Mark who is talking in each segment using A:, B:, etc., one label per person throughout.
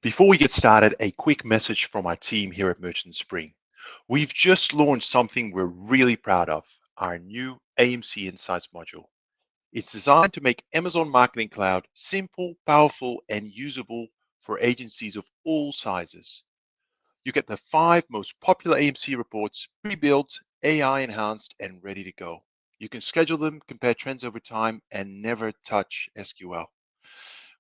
A: Before we get started, a quick message from our team here at Merchant Spring. We've just launched something we're really proud of, our new AMC Insights module. It's designed to make Amazon Marketing Cloud simple, powerful, and usable for agencies of all sizes. You get the 5 most popular AMC reports pre-built, AI enhanced, and ready to go. You can schedule them, compare trends over time, and never touch SQL.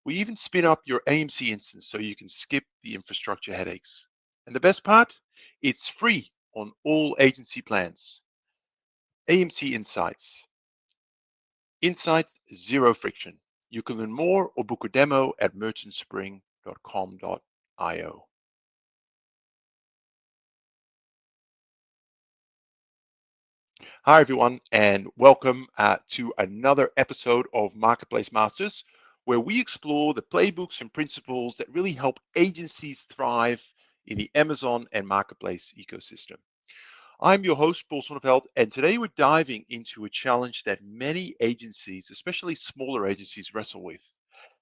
A: We even spin up your AMC instance so you can skip the infrastructure headaches. And the best part, it's free on all agency plans. AMC Insights. Insights, zero friction. You can learn more or book a demo at merchantspring.com.io. Hi, everyone, and welcome to another episode of Marketplace Masters, where we explore the playbooks and principles that really help agencies thrive in the Amazon and Marketplace ecosystem. I'm your host, Paul Sonneveld, and today we're diving into a challenge that many agencies, especially smaller agencies, wrestle with.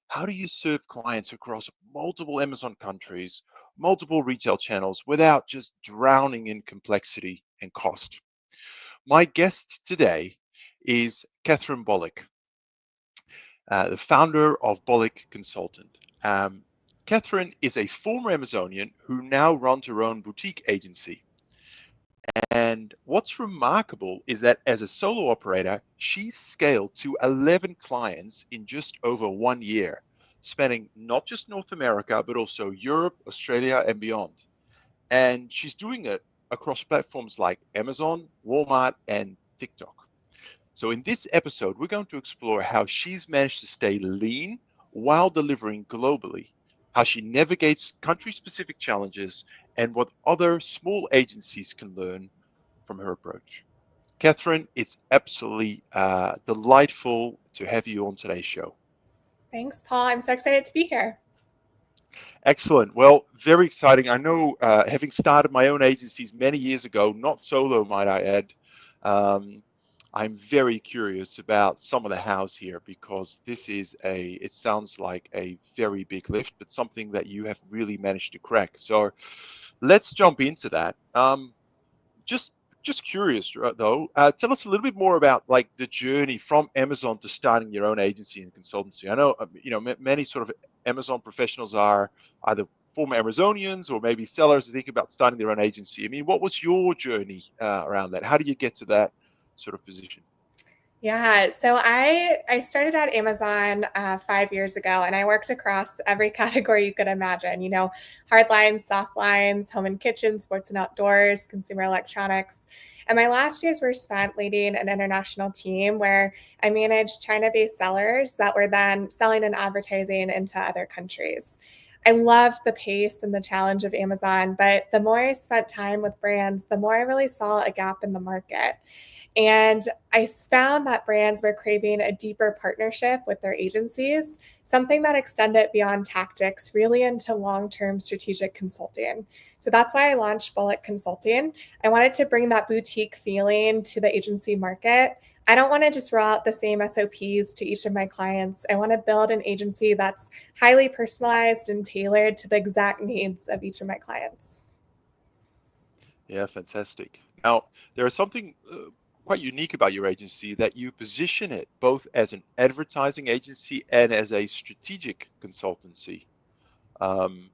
A: How do you serve clients across multiple Amazon countries, multiple retail channels, without just drowning in complexity and cost? My guest today is Catherine Bullock, the founder of Bullock Consultant. Catherine is a former Amazonian who now runs her own boutique agency. And what's remarkable is that as a solo operator, she's scaled to 11 clients in just over 1 year, spanning not just North America, but also Europe, Australia, and beyond. And she's doing it across platforms like Amazon, Walmart, and TikTok. So in this episode, we're going to explore how she's managed to stay lean while delivering globally, how she navigates country-specific challenges, and what other small agencies can learn from her approach. Catherine, it's absolutely delightful to have you on today's show.
B: Thanks, Paul. I'm so excited to be here.
A: Excellent. Well, very exciting. I know, having started my own agencies many years ago, not solo, might I add, um, I'm very curious about some of the hows here because this is it sounds like a very big lift, but something that you have really managed to crack. So let's jump into that. Just just curious though, tell us a little bit more about like the journey from Amazon to starting your own agency and consultancy. I know many sort of Amazon professionals are either former Amazonians or maybe sellers that think about starting their own agency. I mean, what was your journey around that? How did you get to that sort of position?
B: Yeah, so I started at Amazon 5 years ago, and I worked across every category you could imagine. Hard lines, soft lines, home and kitchen, sports and outdoors, consumer electronics. And my last years were spent leading an international team where I managed China-based sellers that were then selling and advertising into other countries. I loved the pace and the challenge of Amazon, but the more I spent time with brands, the more I really saw a gap in the market. And I found that brands were craving a deeper partnership with their agencies, something that extended beyond tactics, really into long-term strategic consulting. So that's why I launched Bullock Consulting. I wanted to bring that boutique feeling to the agency market. I don't want to just roll out the same SOPs to each of my clients. I want to build an agency that's highly personalized and tailored to the exact needs of each of my clients.
A: Yeah, fantastic. Now, there is something quite unique about your agency that you position it both as an advertising agency and as a strategic consultancy. Um,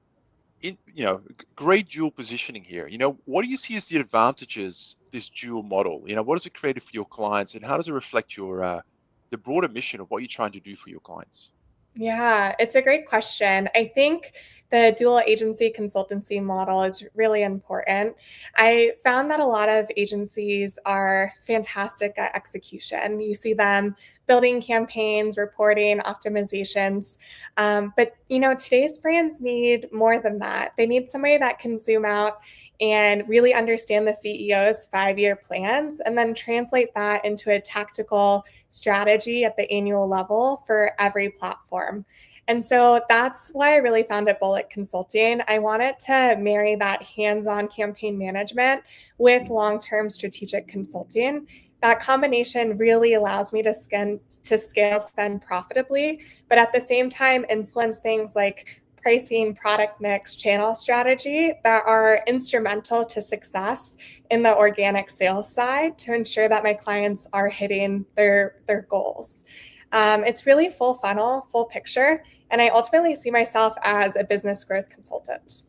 A: Great dual positioning here. What do you see as the advantages of this dual model? What does it create for your clients, and how does it reflect your the broader mission of what you're trying to do for your clients?
B: Yeah, it's a great question. I think the dual agency consultancy model is really important. I found that a lot of agencies are fantastic at execution. You see them building campaigns, reporting, optimizations. But today's brands need more than that. They need somebody that can zoom out and really understand the CEO's 5 year plans and then translate that into a tactical strategy at the annual level for every platform. And so that's why I really founded Bullock Consulting. I wanted to marry that hands on campaign management with long term strategic consulting. That combination really allows me to scale spend profitably, but at the same time, influence things like pricing, product mix, channel strategy that are instrumental to success in the organic sales side to ensure that my clients are hitting their goals. It's really full funnel, full picture, and I ultimately see myself as a business growth consultant.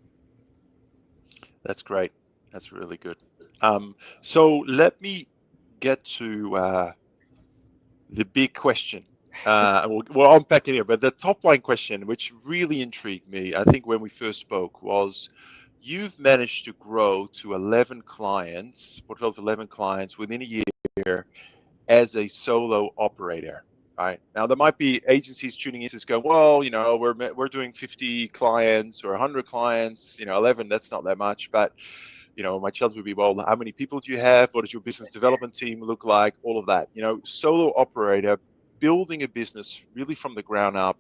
A: That's great. That's really good. So let me get to the big question. We'll unpack it here, but the top line question, which really intrigued me, I think when we first spoke, was you've managed to grow to 11 clients, portfolio of 11 clients within a year as a solo operator. Right now, there might be agencies tuning in to go, well, we're doing 50 clients or 100 clients, 11, that's not that much, but my challenge would be, well, how many people do you have? What does your business development team look like? All of that. Solo operator, building a business really from the ground up,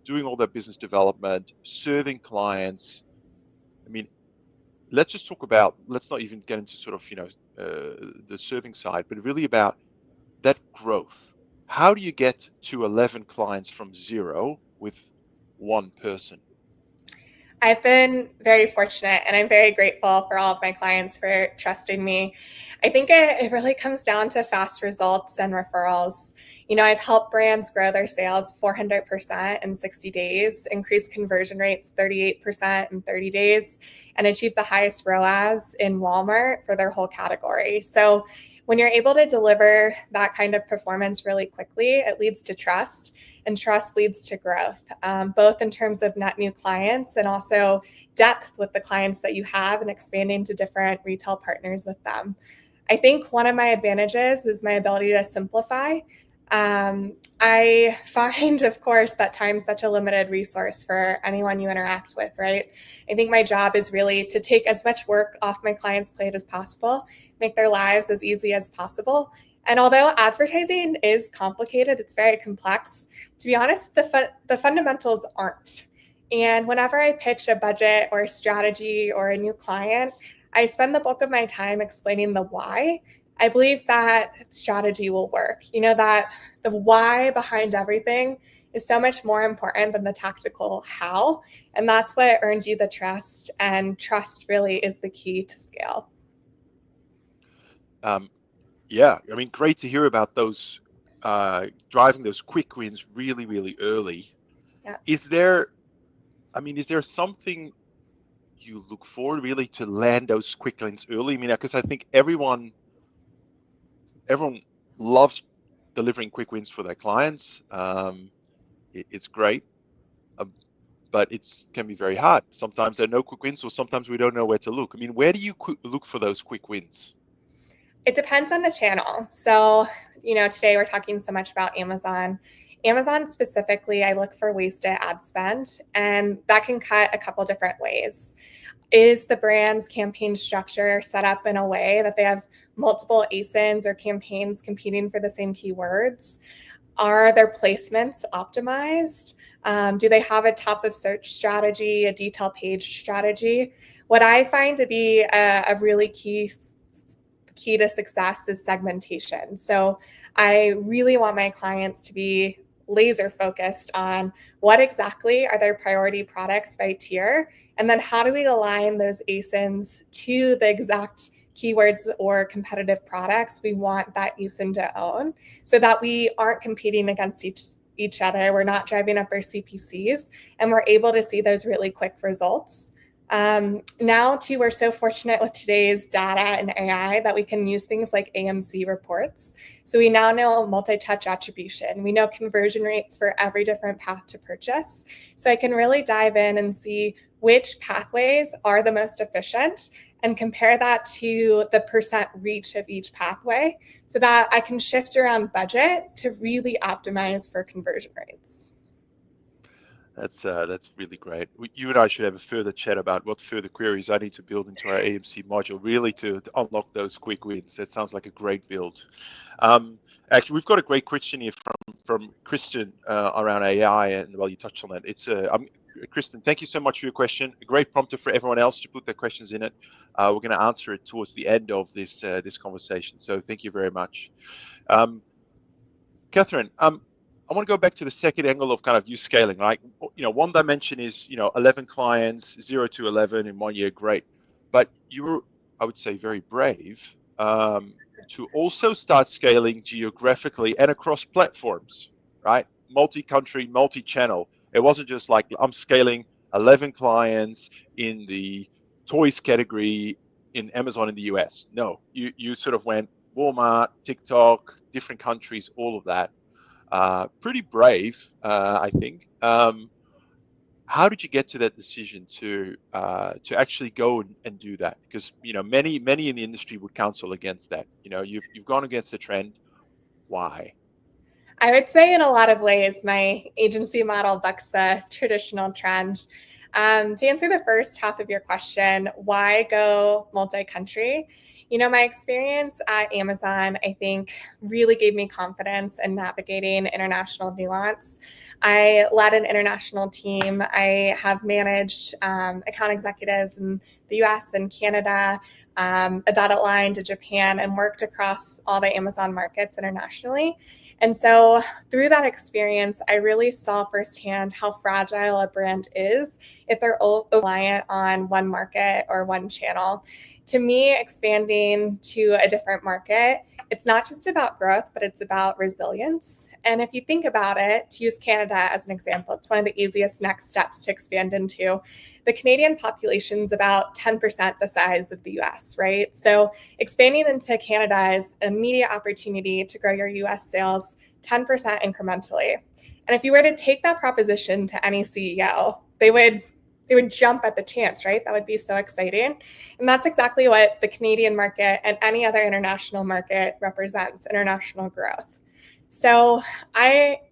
A: doing all that business development, serving clients. I mean, let's not even get into sort of, the serving side, but really about that growth. How do you get to 11 clients from zero with one person?
B: I've been very fortunate and I'm very grateful for all of my clients for trusting me. I think it really comes down to fast results and referrals. I've helped brands grow their sales 400% in 60 days, increase conversion rates 38% in 30 days, and achieve the highest ROAS in Walmart for their whole category. So when you're able to deliver that kind of performance really quickly, it leads to trust, and trust leads to growth, both in terms of net new clients and also depth with the clients that you have and expanding to different retail partners with them. I think one of my advantages is my ability to simplify. I find, of course, that time's such a limited resource for anyone you interact with, right? I think my job is really to take as much work off my clients' plate as possible, make their lives as easy as possible. And although advertising is complicated, it's very complex. To be honest, the fundamentals aren't. And whenever I pitch a budget or a strategy or a new client, I spend the bulk of my time explaining the why. I believe that strategy will work. That the why behind everything is so much more important than the tactical how. And that's what earns you the trust. And trust really is the key to scale.
A: Yeah, I mean, great to hear about those driving those quick wins really, really early.
B: Yeah.
A: Is there something you look for really to land those quick wins early? I mean, because I think everyone loves delivering quick wins for their clients. It's great, uh, but it can be very hard. Sometimes there are no quick wins, or sometimes we don't know where to look. I mean, where do you look for those quick wins?
B: It depends on the channel. So, today we're talking so much about Amazon. Amazon specifically, I look for wasted ad spend, and that can cut a couple different ways. Is the brand's campaign structure set up in a way that they have multiple ASINs or campaigns competing for the same keywords? Are their placements optimized? Do they have a top of search strategy, a detail page strategy? What I find to be a really key to success is segmentation. So I really want my clients to be laser focused on what exactly are their priority products by tier, and then how do we align those ASINs to the exact keywords or competitive products we want that ASIN to own, so that we aren't competing against each other. We're not driving up our CPCs, and we're able to see those really quick results. Now, too, we're so fortunate with today's data and AI that we can use things like AMC reports. So we now know multi-touch attribution. We know conversion rates for every different path to purchase. So I can really dive in and see which pathways are the most efficient and compare that to the percent reach of each pathway so that I can shift around budget to really optimize for conversion rates.
A: That's really great. You and I should have a further chat about what further queries I need to build into our AMC module, really to unlock those quick wins. That sounds like a great build. Actually, we've got a great question here from Kristen around AI, and well, you touched on that. Kristen, thank you so much for your question. A great prompter for everyone else to put their questions in it. We're going to answer it towards the end of this conversation. So thank you very much, Catherine. I want to go back to the second angle of kind of you scaling, right? One dimension is, 11 clients, 0 to 11 in 1 year, great. But you were, I would say, very brave to also start scaling geographically and across platforms, right? Multi-country, multi-channel. It wasn't just like I'm scaling 11 clients in the toys category in Amazon in the US. No, you sort of went Walmart, TikTok, different countries, all of that. Pretty brave, I think. How did you get to that decision to actually go and do that? Because many in the industry would counsel against that. You've gone against the trend. Why?
B: I would say in a lot of ways, my agency model bucks the traditional trend. To answer the first half of your question, why go multi country? My experience at Amazon, I think, really gave me confidence in navigating international nuance. I led an international team. I have managed account executives in the US and Canada, a dotted line to Japan, and worked across all the Amazon markets internationally. And so through that experience, I really saw firsthand how fragile a brand is if they're reliant on one market or one channel. To me, expanding to a different market, it's not just about growth, but it's about resilience. And if you think about it, to use Canada as an example, it's one of the easiest next steps to expand into. The Canadian population is about 10% the size of the US, right? So expanding into Canada is an immediate opportunity to grow your US sales 10% incrementally. And if you were to take that proposition to any CEO, they would jump at the chance, right? That would be so exciting. And that's exactly what the Canadian market and any other international market represents, international growth. So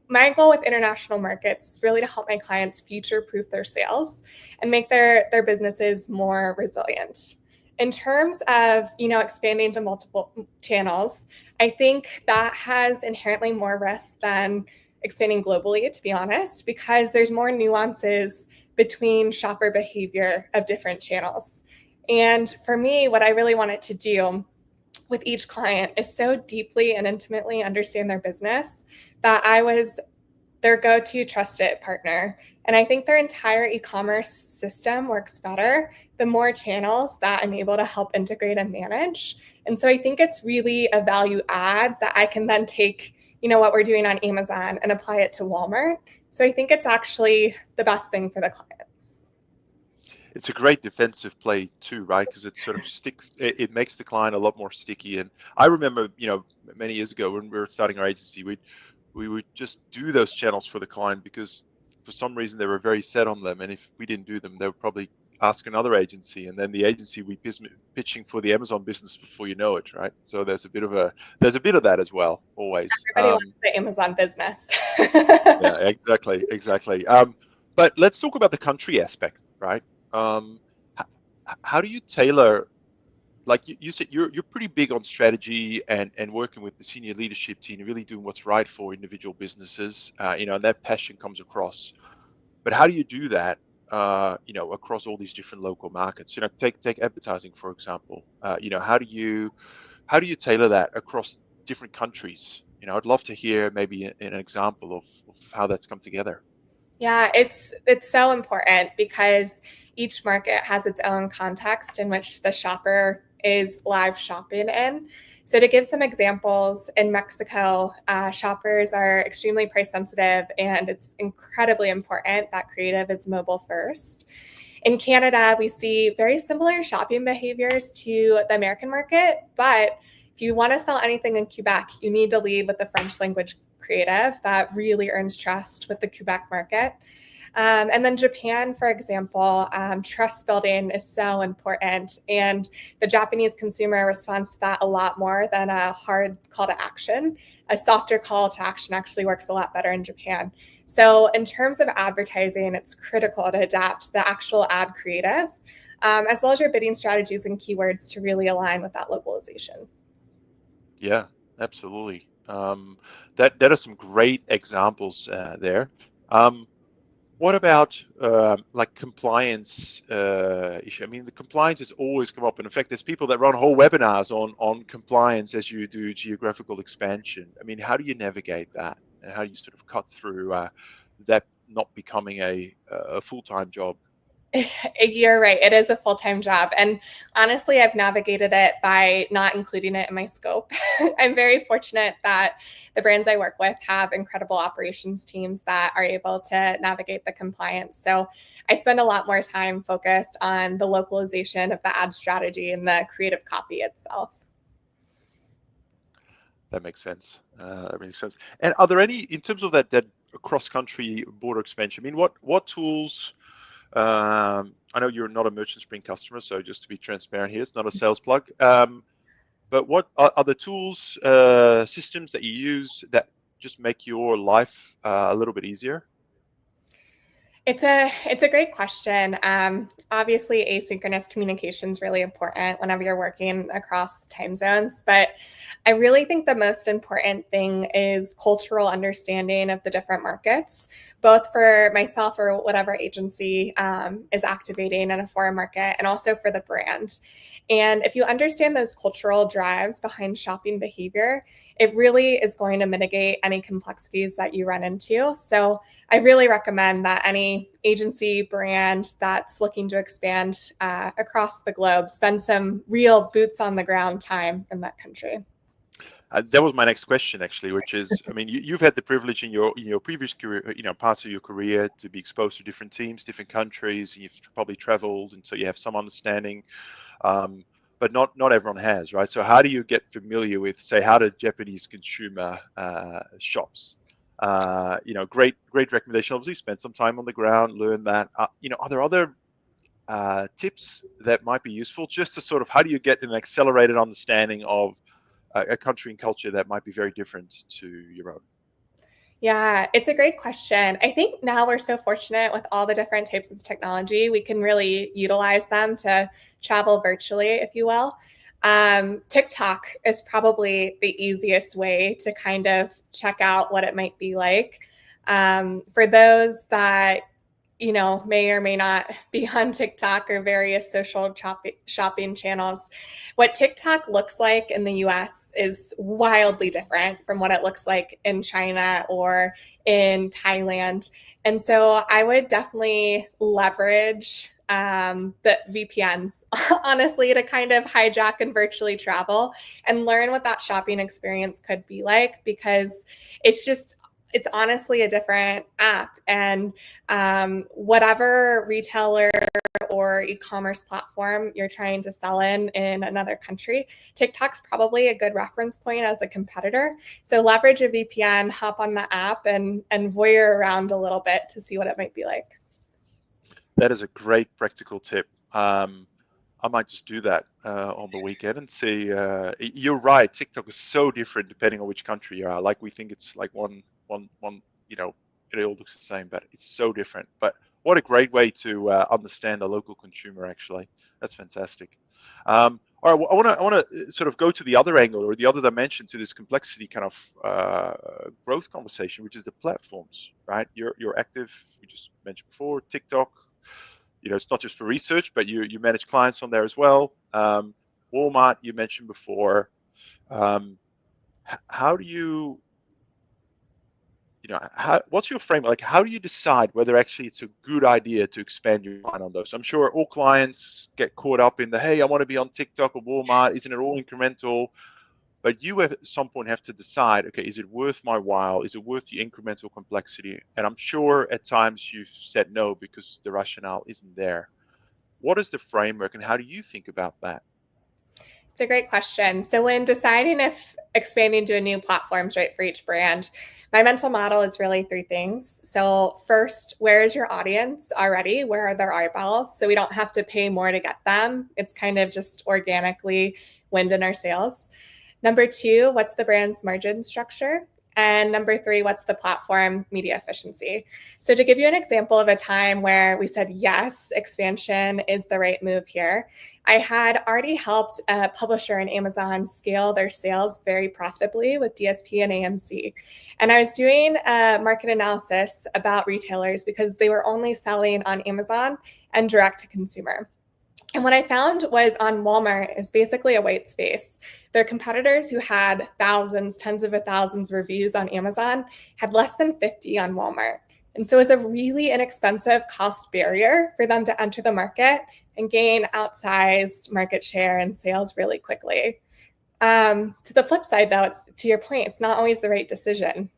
B: my goal with international markets is really to help my clients future proof their sales and make their businesses more resilient. In terms of expanding to multiple channels, I think that has inherently more risk than expanding globally, to be honest, because there's more nuances between shopper behavior of different channels. And for me, what I really wanted to do with each client is so deeply and intimately understand their business that I was their go-to trusted partner. And I think their entire e-commerce system works better the more channels that I'm able to help integrate and manage. And so I think it's really a value add that I can then take, what we're doing on Amazon and apply it to Walmart. So I think it's actually the best thing for the client.
A: It's a great defensive play too, right? Because it sort of sticks. It makes the client a lot more sticky. And I remember, many years ago when we were starting our agency, we would just do those channels for the client because for some reason they were very set on them, and if we didn't do them, they would probably ask another agency, and then the agency we pitching for the Amazon business before you know it, right? So there's a bit of that as well, always.
B: Everybody wants the Amazon business.
A: Yeah, exactly. But let's talk about the country aspect, right? How, how do you tailor? Like you said, you're pretty big on strategy and working with the senior leadership team, really doing what's right for individual businesses. And that passion comes across. But how do you do that? Across all these different local markets. Take advertising for example. How do you tailor that across different countries? I'd love to hear maybe an example of how that's come together.
B: Yeah, it's so important because each market has its own context in which the shopper is live shopping in. So to give some examples, in Mexico, shoppers are extremely price sensitive, and it's incredibly important that creative is mobile first. In Canada, we see very similar shopping behaviors to the American market, but if you want to sell anything in Quebec, you need to lead with the French language creative that really earns trust with the Quebec market. And then Japan, for example, trust building is so important. And the Japanese consumer responds to that a lot more than a hard call to action. A softer call to action actually works a lot better in Japan. So, in terms of advertising, it's critical to adapt the actual ad creative, as well as your bidding strategies and keywords to really align with that localization.
A: Yeah, absolutely. That are some great examples there. Um, What about like compliance issue? I mean, the compliance has always come up. And in fact, there's people that run whole webinars on compliance as you do geographical expansion. I mean, how do you navigate that? and how you sort of cut through that not becoming a full-time job?
B: You're right. It is a full time job. And honestly, I've navigated it by not including it in my scope. I'm very fortunate that the brands I work with have incredible operations teams that are able to navigate the compliance. So I spend a lot more time focused on the localization of the ad strategy and the creative copy itself.
A: That makes sense. That makes sense. And are there any, in terms of that cross-country border expansion? I mean, what tools? I know you're not a Merchant Spring customer, so just to be transparent here, it's not a sales plug. But what are the tools, systems that you use that just make your life a little bit easier?
B: It's a great question. Obviously, asynchronous communication is really important whenever you're working across time zones. But I really think the most important thing is cultural understanding of the different markets, both for myself or whatever agency is activating in a foreign market, and also for the brand. And if you understand those cultural drives behind shopping behavior, it really is going to mitigate any complexities that you run into. So I really recommend that any agency brand that's looking to expand across the globe spend some real boots on the ground time in that country.
A: That was my next question, actually, which is, I mean, you've had the privilege in your previous career, parts of your career to be exposed to different teams, different countries. You've probably traveled, and so you have some understanding. But not everyone has, right? So how do you get familiar with, say, how the Japanese consumer shops? Great recommendation. Obviously, spend some time on the ground, learn that. Are there other tips that might be useful just to sort of how do you get an accelerated understanding of a country and culture that might be very different to your own?
B: Yeah, it's a great question. I think now we're so fortunate with all the different types of technology, we can really utilize them to travel virtually, if you will. TikTok is probably the easiest way to kind of check out what it might be like. For those that may or may not be on TikTok or various social shopping channels. What TikTok looks like in the US is wildly different from what it looks like in China or in Thailand. And so I would definitely leverage the VPNs, honestly, to kind of hijack and virtually travel and learn what that shopping experience could be like, because it's honestly a different app. And whatever retailer or e-commerce platform you're trying to sell in another country, TikTok's probably a good reference point as a competitor. So leverage a VPN, hop on the app, and voyeur around a little bit to see what it might be like.
A: That is a great practical tip. I might just do that on the weekend and see. You're right. TikTok is so different depending on which country you are. Like we think it's like one. It all looks the same, but it's so different. But what a great way to understand a local consumer. Actually, that's fantastic. All right, well, I want to sort of go to the other angle or the other dimension to this complexity kind of growth conversation, which is the platforms, right? You're active. We just mentioned before TikTok. It's not just for research, but you manage clients on there as well. Walmart, you mentioned before. How do you, what's your framework? Like, how do you decide whether actually it's a good idea to expand your line on those? I'm sure all clients get caught up in the, hey, I want to be on TikTok or Walmart. Isn't it all incremental? But you at some point have to decide, okay, is it worth my while? Is it worth the incremental complexity? And I'm sure at times you've said no because the rationale isn't there. What is the framework and how do you think about that?
B: It's a great question. So when deciding if expanding to a new platform is right for each brand, my mental model is really three things. So first, where is your audience already? Where are their eyeballs? So we don't have to pay more to get them. It's kind of just organically wind in our sails. Number two, what's the brand's margin structure? And number three, what's the platform media efficiency? So, to give you an example of a time where we said, yes, expansion is the right move here, I had already helped a publisher in Amazon scale their sales very profitably with DSP and AMC. And I was doing a market analysis about retailers because they were only selling on Amazon and direct to consumer. And what I found was on Walmart is basically a white space. Their competitors who had thousands, tens of thousands of reviews on Amazon had less than 50 on Walmart. And so it's a really inexpensive cost barrier for them to enter the market and gain outsized market share and sales really quickly. To the flip side, though, it's to your point, it's not always the right decision.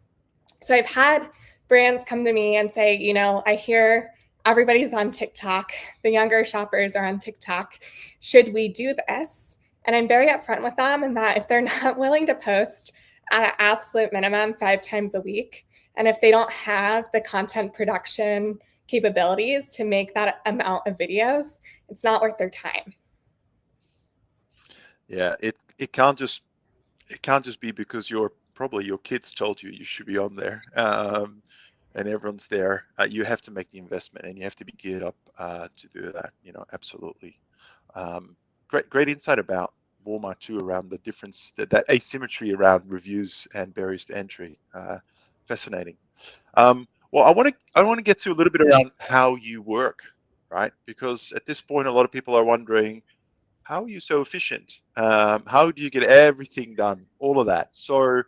B: So I've had brands come to me and say, I hear everybody's on TikTok. The younger shoppers are on TikTok. Should we do this? And I'm very upfront with them in that if they're not willing to post at an absolute minimum 5 times a week, and if they don't have the content production capabilities to make that amount of videos, it's not worth their time.
A: Yeah, it can't just be because your kids told you should be on there, and everyone's there. You have to make the investment, and you have to be geared up to do that. Absolutely. Great insight about Walmart too, around the difference, that asymmetry around reviews and barriers to entry. Fascinating. Well, I want to get to a little bit around how you work, right? Because at this point, a lot of people are wondering, how are you so efficient? How do you get everything done? All of that. So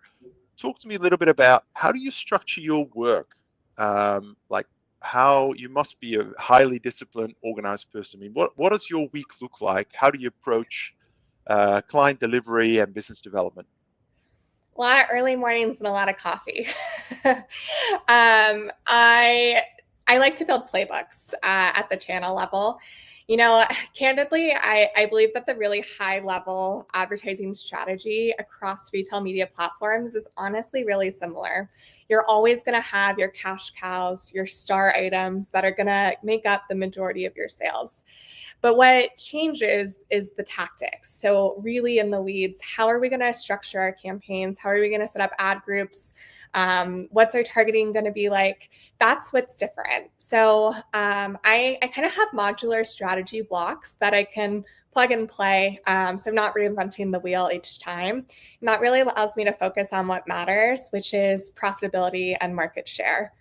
A: talk to me a little bit about, how do you structure your work? Like, how you must be a highly disciplined, organized person. I mean, what does your week look like? How do you approach client delivery and business development?
B: A lot of early mornings and a lot of coffee. I like to build playbooks at the channel level. Candidly, I believe that the really high level advertising strategy across retail media platforms is honestly really similar. You're always going to have your cash cows, your star items that are going to make up the majority of your sales. But what changes is the tactics. So, really in the weeds, how are we going to structure our campaigns? How are we going to set up ad groups? What's our targeting going to be like? That's what's different. So, I kind of have modular strategy blocks that I can plug and play. So, I'm not reinventing the wheel each time. And that really allows me to focus on what matters, which is profitability and market share.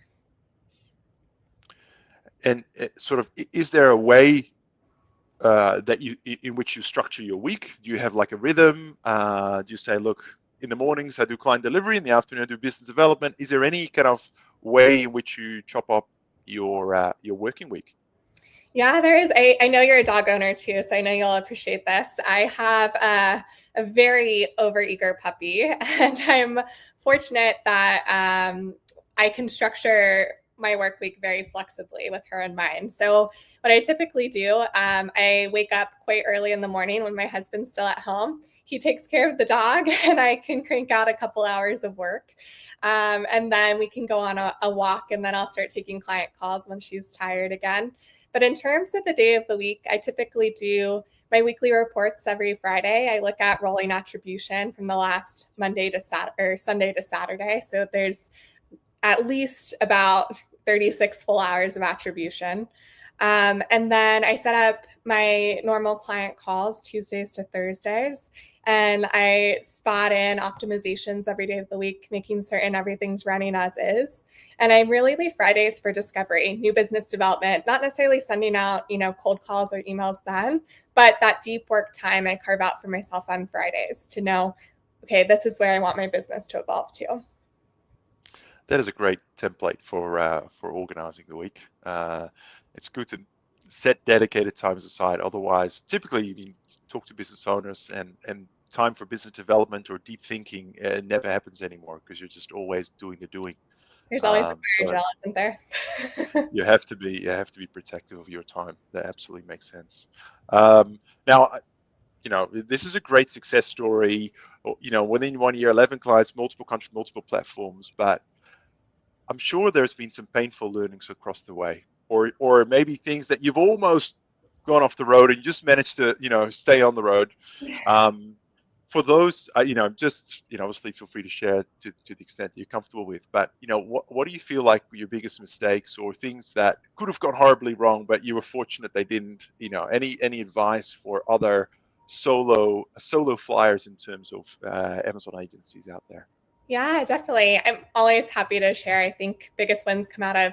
A: And sort of, is there a way that in which you structure your week? Do you have like a rhythm? Do you say, look, in the mornings I do client delivery, in the afternoon I do business development? Is there any kind of way in which you chop up your working week?
B: Yeah, there is. I know you're a dog owner too, so I know you'll appreciate this. I have a very overeager puppy, and I'm fortunate that I can structure my work week very flexibly with her in mind. So, what I typically do, I wake up quite early in the morning when my husband's still at home. He takes care of the dog, and I can crank out a couple hours of work. And then we can go on a walk, and then I'll start taking client calls when she's tired again. But in terms of the day of the week, I typically do my weekly reports every Friday. I look at rolling attribution from the last Monday to Saturday or Sunday to Saturday. So there's at least about 36 full hours of attribution. And then I set up my normal client calls Tuesdays to Thursdays. And I spot in optimizations every day of the week, making certain everything's running as is. And I really leave Fridays for discovery, new business development, not necessarily sending out, cold calls or emails then, but that deep work time I carve out for myself on Fridays to know, okay, this is where I want my business to evolve to.
A: That is a great template for organizing the week. It's good to set dedicated times aside. Otherwise, typically you talk to business owners, and time for business development or deep thinking never happens anymore, because you're just always doing the doing.
B: There's always a fire
A: So
B: drill, isn't there?
A: you have to be protective of your time. That absolutely makes sense. Now, this is a great success story. Within 1 year, 11 clients, multiple countries, multiple platforms, but I'm sure there's been some painful learnings across the way, or maybe things that you've almost gone off the road and you just managed to, stay on the road. Um, for those, just, obviously feel free to share to the extent that you're comfortable with. But, what do you feel like were your biggest mistakes, or things that could have gone horribly wrong, but you were fortunate they didn't? Any advice for other solo flyers in terms of Amazon agencies out there?
B: Yeah, definitely. I'm always happy to share. I think biggest wins come out of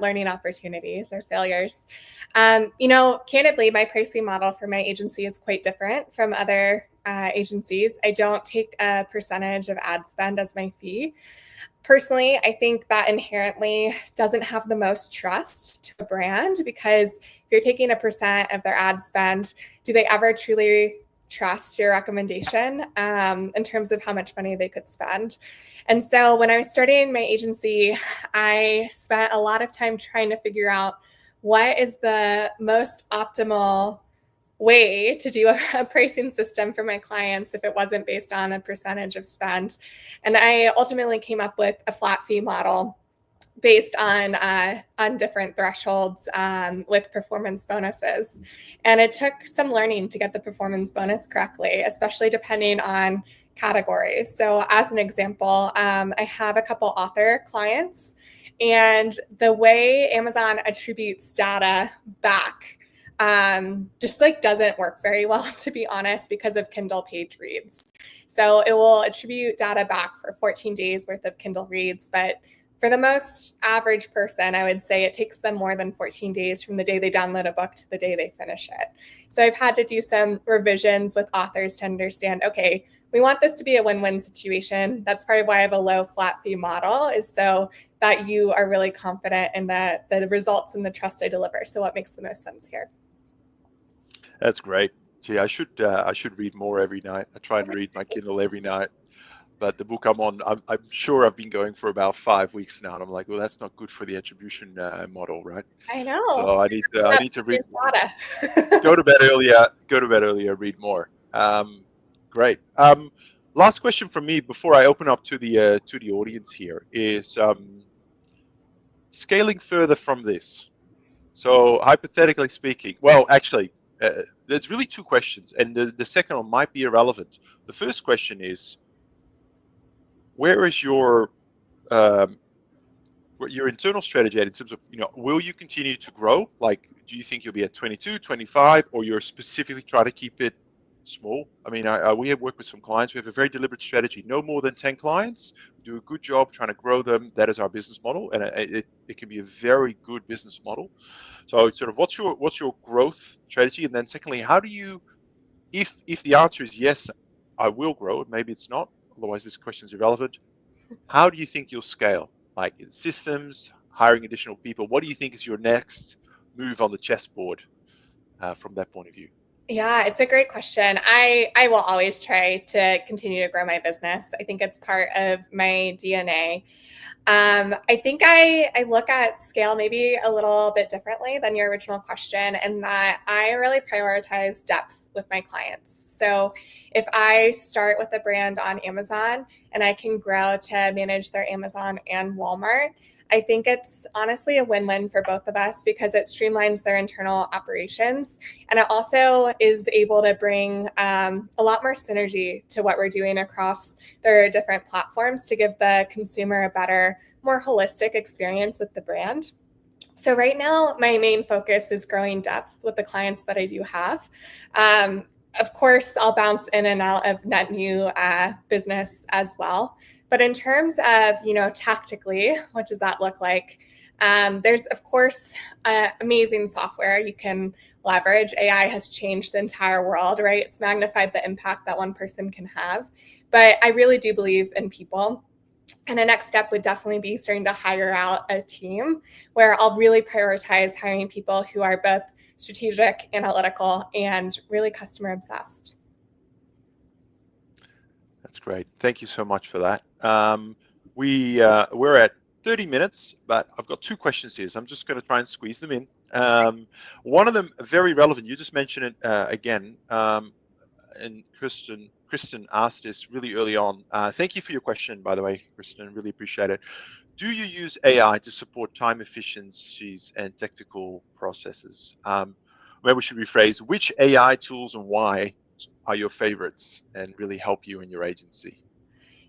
B: learning opportunities or failures. Candidly, my pricing model for my agency is quite different from other agencies. I don't take a percentage of ad spend as my fee. Personally, I think that inherently doesn't have the most trust to a brand, because if you're taking a percent of their ad spend, do they ever truly trust your recommendation in terms of how much money they could spend? And so when I was starting my agency, I spent a lot of time trying to figure out what is the most optimal way to do a pricing system for my clients if it wasn't based on a percentage of spend. And I ultimately came up with a flat fee model based on different thresholds with performance bonuses. And it took some learning to get the performance bonus correctly, especially depending on categories. So, as an example, I have a couple author clients, and the way Amazon attributes data back just like doesn't work very well, to be honest, because of Kindle page reads. So it will attribute data back for 14 days worth of Kindle reads, but for the most average person, I would say it takes them more than 14 days from the day they download a book to the day they finish it. So I've had to do some revisions with authors to understand, okay, we want this to be a win-win situation. That's part of why I have a low flat fee model, is so that you are really confident in the results and the trust I deliver. So what makes the most sense here?
A: That's great. Gee, I should read more every night. I try and read my Kindle every night, but the book I'm on, I'm sure I've been going for about 5 weeks now, and I'm like, well, that's not good for the attribution model, right?
B: I know.
A: So I
B: That's
A: need to read,
B: serious data.
A: go to bed earlier, read more. Great. Last question from me before I open up to the audience here is scaling further from this. So hypothetically speaking, well, actually, there's really two questions, and the second one might be irrelevant. The first question is, where is um, your internal strategy in terms of, will you continue to grow? Like, do you think you'll be at 22, 25, or you're specifically trying to keep it small? I mean, we have worked with some clients. We have a very deliberate strategy. No more than 10 clients. We do a good job trying to grow them. That is our business model, and it can be a very good business model. So, sort of, what's your growth strategy? And then, secondly, how do you, if the answer is yes, I will grow, and maybe it's not. Otherwise, this question is irrelevant. How do you think you'll scale? Like in systems, hiring additional people? What do you think is your next move on the chessboard from that point of view?
B: Yeah, it's a great question. I will always try to continue to grow my business. I think it's part of my DNA. I think I look at scale maybe a little bit differently than your original question, in that I really prioritize depth with my clients. So if I start with a brand on Amazon and I can grow to manage their Amazon and Walmart, I think it's honestly a win-win for both of us, because it streamlines their internal operations, and it also is able to bring a lot more synergy to what we're doing across their different platforms to give the consumer a better, more holistic experience with the brand. So right now, my main focus is growing depth with the clients that I do have. Of course, I'll bounce in and out of net new business as well. But in terms of, tactically, what does that look like? There's, of course, amazing software you can leverage. AI has changed the entire world, right? It's magnified the impact that one person can have. But I really do believe in people. And the next step would definitely be starting to hire out a team where I'll really prioritize hiring people who are both strategic, analytical, and really customer obsessed.
A: That's great. Thank you so much for that. We're at 30 minutes, but I've got two questions here, so I'm just going to try and squeeze them in. One of them very relevant. You just mentioned it again, and Kristen asked this really early on. Thank you for your question, by the way, Kristen. Really appreciate it. Do you use AI to support time efficiencies and technical processes? Maybe we should rephrase, which AI tools and why are your favorites and really help you in your agency?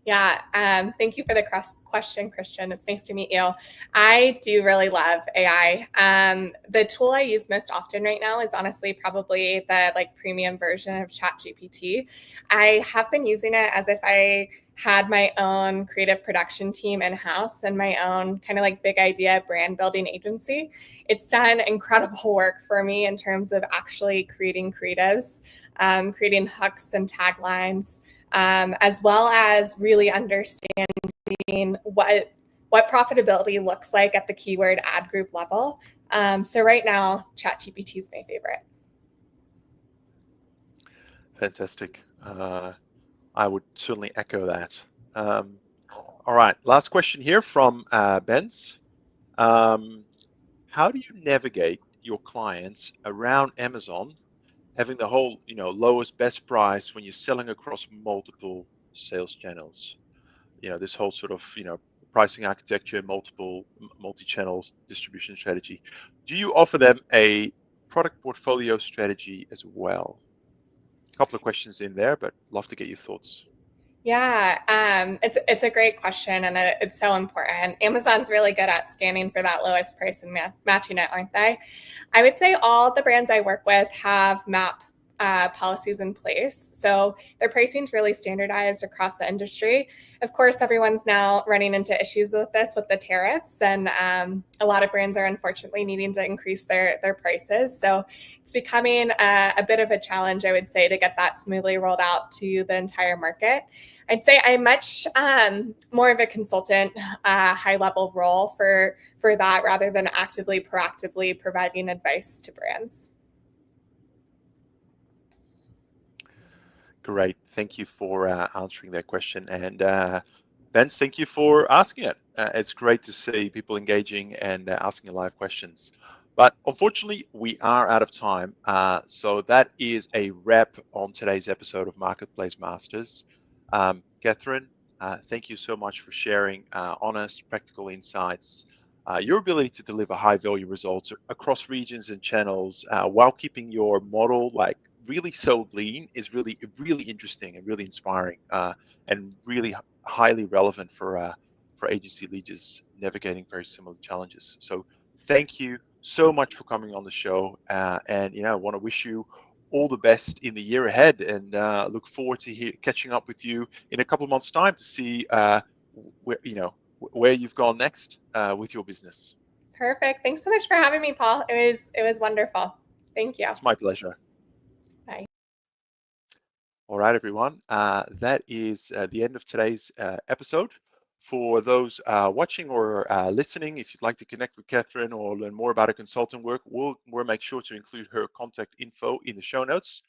B: Yeah, thank you for the question, Christian. It's nice to meet you. I do really love AI. The tool I use most often right now is honestly probably the like premium version of ChatGPT. I have been using it as if I had my own creative production team in house and my own kind of like big idea brand building agency. It's done incredible work for me in terms of actually creating creatives, creating hooks and taglines, as well as really understanding what profitability looks like at the keyword ad group level. So right now, ChatGPT is my favorite.
A: Fantastic. I would certainly echo that. Um, all right, last question here from Ben's. Um, how do you navigate your clients around Amazon, having the whole, lowest best price when you're selling across multiple sales channels? This whole sort of, pricing architecture, multi-channel distribution strategy. Do you offer them a product portfolio strategy as well? A couple of questions in there, but love to get your thoughts.
B: Yeah, it's a great question, and it's so important. Amazon's really good at scanning for that lowest price and matching it, aren't they? I would say all the brands I work with have MAP policies in place. So their pricing is really standardized across the industry. Of course, everyone's now running into issues with this with the tariffs, and a lot of brands are unfortunately needing to increase their prices. So it's becoming a bit of a challenge, I would say, to get that smoothly rolled out to the entire market. I'd say I'm much more of a consultant, high level role for that rather than actively, proactively providing advice to brands.
A: Great. Thank you for answering that question. And Vince, thank you for asking it. It's great to see people engaging and asking live questions. But unfortunately, we are out of time. So that is a wrap on today's episode of Marketplace Masters. Catherine, thank you so much for sharing honest, practical insights. Your ability to deliver high value results across regions and channels while keeping your model like really so lean is really interesting and really inspiring and really highly relevant for agency leaders navigating very similar challenges. So thank you so much for coming on the show, and I want to wish you all the best in the year ahead, and look forward to catching up with you in a couple of months' time to see where you've gone next with your business.
B: Perfect. Thanks so much for having me, Paul. It was wonderful. Thank you.
A: It's my pleasure.
B: Bye.
A: All right, everyone. That is the end of today's episode. For those watching or listening, if you'd like to connect with Catherine or learn more about her consulting work, we'll make sure to include her contact info in the show notes.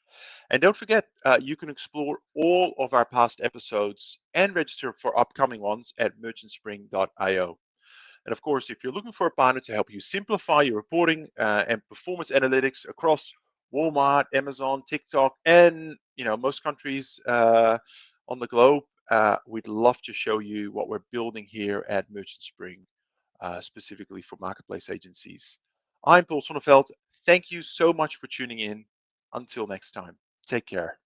A: And don't forget, you can explore all of our past episodes and register for upcoming ones at merchantspring.io. And of course, if you're looking for a partner to help you simplify your reporting and performance analytics across Walmart, Amazon, TikTok, and most countries on the globe, we'd love to show you what we're building here at Merchant Spring, specifically for marketplace agencies. I'm Paul Sonneveld. Thank you so much for tuning in. Until next time, take care.